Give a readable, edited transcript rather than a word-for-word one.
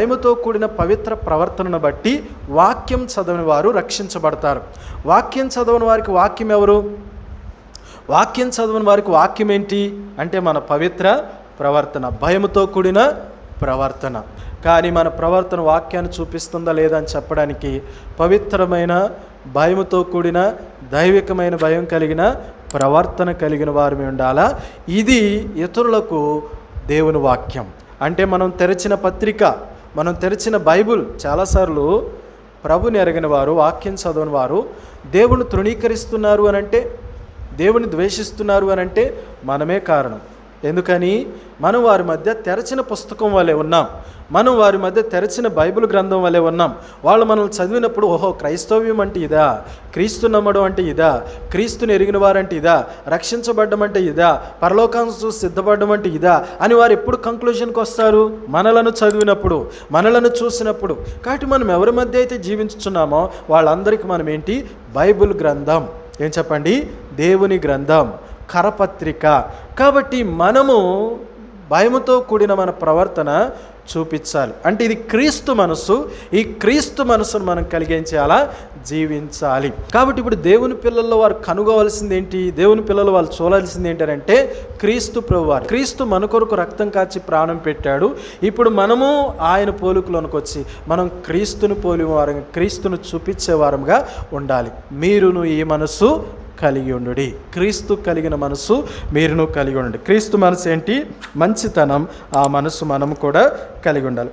భయముతో కూడిన పవిత్ర ప్రవర్తనను బట్టి వాక్యం చదవని వారు రక్షించబడతారు. వాక్యం చదవని వారికి వాక్యం ఎవరు? వాక్యం చదవని వారికి వాక్యం ఏంటి అంటే మన పవిత్ర ప్రవర్తన, భయముతో కూడిన ప్రవర్తన. కానీ మన ప్రవర్తన వాక్యాన్ని చూపిస్తుందా లేదా అని చెప్పడానికి పవిత్రమైన, భయముతో కూడిన, దైవికమైన భయం కలిగిన ప్రవర్తన కలిగిన వారిని ఉండాలా. ఇది ఇతరులకు దేవుని వాక్యం. అంటే మనం తెరిచిన పత్రిక, మనం తెరిచిన బైబుల్ చాలాసార్లు ప్రభుని ఎరగిన వారు, వాక్యం చదవని వారు దేవుని తృణీకరిస్తున్నారు అనంటే, దేవుని ద్వేషిస్తున్నారు అనంటే మనమే కారణం. ఎందుకని మనం వారి మధ్య తెరచిన పుస్తకం వలె ఉన్నాం, మనం వారి మధ్య తెరచిన బైబిల్ గ్రంథం వలె ఉన్నాం. వాళ్ళు మనల్ని చదివినప్పుడు ఓహో క్రైస్తవ్యం అంటే ఇదా, క్రీస్తు నమ్మడం అంటే ఇదా, క్రీస్తుని ఎరిగిన వారంటే ఇదా, రక్షించబడ్డం అంటే ఇదా, పరలోకాన్ని చూసి సిద్ధపడడం అంటే ఇదా అని వారు ఎప్పుడు కంక్లూజన్కి వస్తారు? మనలను చదివినప్పుడు, మనలను చూసినప్పుడు. కాబట్టి మనం ఎవరి మధ్య అయితే జీవించుచున్నామో వాళ్ళందరికీ మనం ఏంటి? బైబిల్ గ్రంథం. ఏం చెప్పండి? దేవుని గ్రంథం, కరపత్రిక. కాబట్టి మనము భయముతో కూడిన మన ప్రవర్తన చూపించాలి. అంటే ఇది క్రీస్తు మనసు. ఈ క్రీస్తు మనసును మనం కలిగించాలా, జీవించాలి. కాబట్టి ఇప్పుడు దేవుని పిల్లల్లో వారు కనుగోవలసింది ఏంటి? దేవుని పిల్లలు వాళ్ళు చూడాల్సింది ఏంటంటే క్రీస్తు ప్రభువారు. క్రీస్తు మన కొరకు రక్తం కాచి ప్రాణం పెట్టాడు. ఇప్పుడు మనము ఆయన పోలికలోనికి వచ్చి మనం క్రీస్తుని పోలి వారంగా, క్రీస్తును చూపించే వారంగా ఉండాలి. మీరును ఈ మనసు కలిగి ఉండుడి. క్రీస్తు కలిగిన మనసు మీరును కలిగి ఉండండి. క్రీస్తు మనసు ఏంటి? మంచితనం. ఆ మనసు మనము కూడా కలిగి ఉండాలి.